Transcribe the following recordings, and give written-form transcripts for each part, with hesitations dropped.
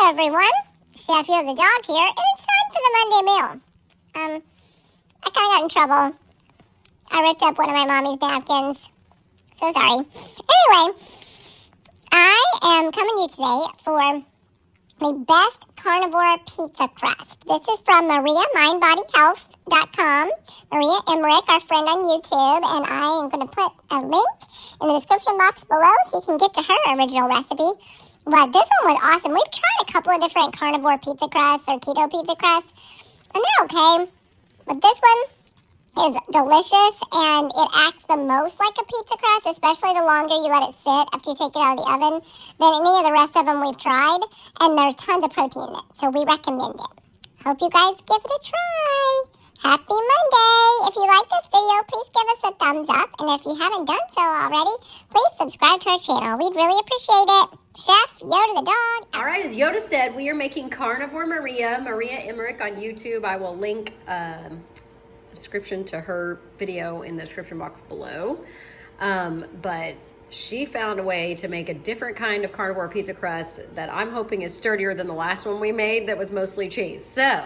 Hello everyone, Chef Yo the dog here, and it's time for the Monday meal. I kind of got in trouble. I ripped up one of my mommy's napkins. So sorry. Anyway, I am coming to you today for the best carnivore pizza crust. This is from MariaMindBodyHealth.com. Maria Emmerich, our friend on YouTube, and I am going to put a link in the description box below so you can get to her original recipe. But this one was awesome. We've tried a couple of different carnivore pizza crusts or keto pizza crusts, and they're okay. But this one is delicious, and it acts the most like a pizza crust, especially the longer you let it sit after you take it out of the oven than any of the rest of them we've tried. And there's tons of protein in it, so we recommend it. Hope you guys give it a try. Happy Monday! If you like this video, please give us a thumbs up. And if you haven't done so already, please subscribe to our channel. We'd really appreciate it. Chef Yoda the dog. All right, as Yoda said, we are making Carnivore Maria Emmerich on YouTube. I will link a description to her video in the description box below. But she found a way to make a different kind of carnivore pizza crust that I'm hoping is sturdier than the last one we made that was mostly cheese. So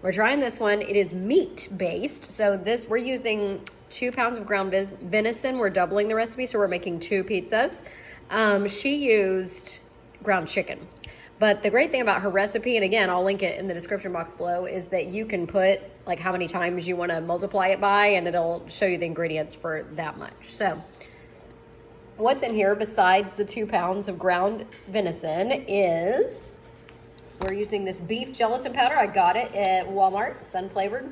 we're trying this one. It is meat based. So we're using 2 pounds of ground venison. We're doubling the recipe, so we're making 2 pizzas. She used ground chicken. But the great thing about her recipe, and again, I'll link it in the description box below, is that you can put like how many times you want to multiply it by, and it'll show you the ingredients for that much. So what's in here besides the 2 pounds of ground venison is, we're using this beef gelatin powder. I got it at Walmart. It's unflavored.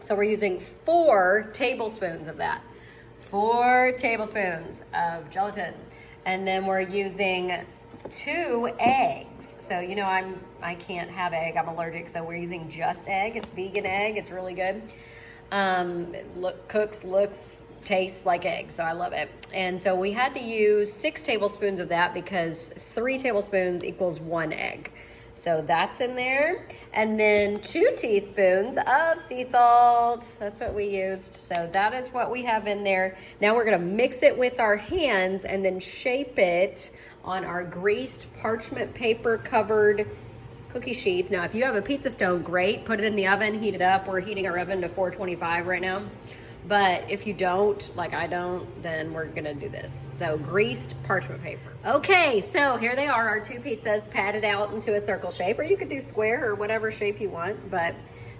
So we're using 4 tablespoons of that. 4 tablespoons of gelatin. And then we're using 2 eggs. So, you know, I can't have egg. I'm allergic. So we're using just egg. It's vegan egg. It's really good. Tastes like egg. So I love it. And so we had to use 6 tablespoons of that because 3 tablespoons equals 1 egg. So that's in there. And then 2 teaspoons of sea salt. That's what we used. So that is what we have in there. Now we're gonna mix it with our hands and then shape it on our greased parchment paper covered cookie sheets. Now, if you have a pizza stone, great. Put it in the oven, heat it up. We're heating our oven to 425 right now. But if you don't, like I don't, then we're gonna do this. So greased parchment paper. Okay, so here they are, our 2 pizzas patted out into a circle shape, or you could do square or whatever shape you want, but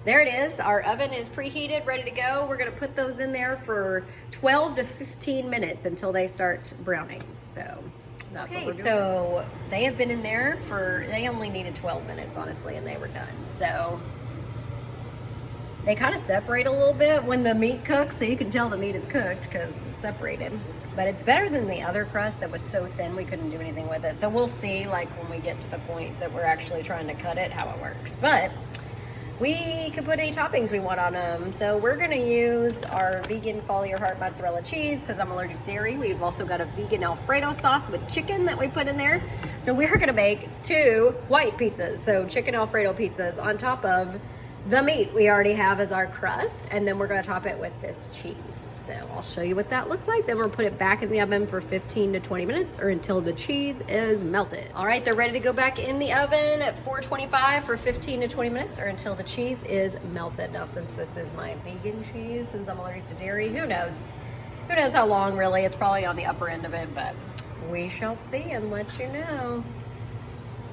there it is. Our oven is preheated, ready to go. We're gonna put those in there for 12 to 15 minutes until they start browning. So that's what we're doing. So they have been in there they only needed 12 minutes, honestly, and they were done. So they kind of separate a little bit when the meat cooks, so you can tell the meat is cooked because it's separated. But it's better than the other crust that was so thin we couldn't do anything with it. So we'll see, like when we get to the point that we're actually trying to cut it, how it works. But we can put any toppings we want on them. So we're gonna use our vegan Follow Your Heart mozzarella cheese because I'm allergic to dairy. We've also got a vegan Alfredo sauce with chicken that we put in there. So we're gonna make 2 white pizzas. So chicken Alfredo pizzas on top of the meat we already have as our crust, and then we're going to top it with this cheese. So I'll show you what that looks like. Then we'll put it back in the oven for 15 to 20 minutes or until the cheese is melted. All right, they're ready to go back in the oven at 425 for 15 to 20 minutes or until the cheese is melted. Now, since this is my vegan cheese, since I'm allergic to dairy, who knows? Who knows how long, really? It's probably on the upper end of it, but we shall see and let you know.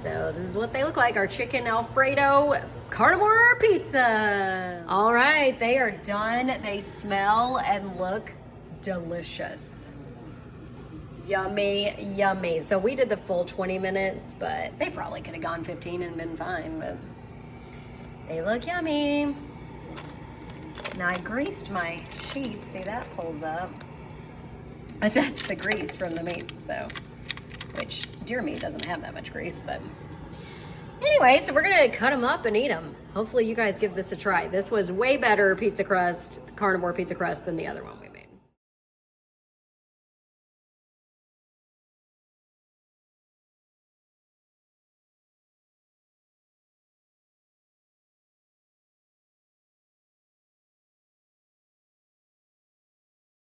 So this is what they look like, our chicken Alfredo carnivore pizza. All right, they are done. They smell and look delicious. Yummy, yummy. So we did the full 20 minutes, but they probably could have gone 15 and been fine, but they look yummy. Now I greased my sheets. See, that pulls up. But that's the grease from the meat, so, which deer meat doesn't have that much grease, but anyway, so we're gonna cut them up and eat them. Hopefully you guys give this a try. This was way better pizza crust, carnivore pizza crust, than the other one we made.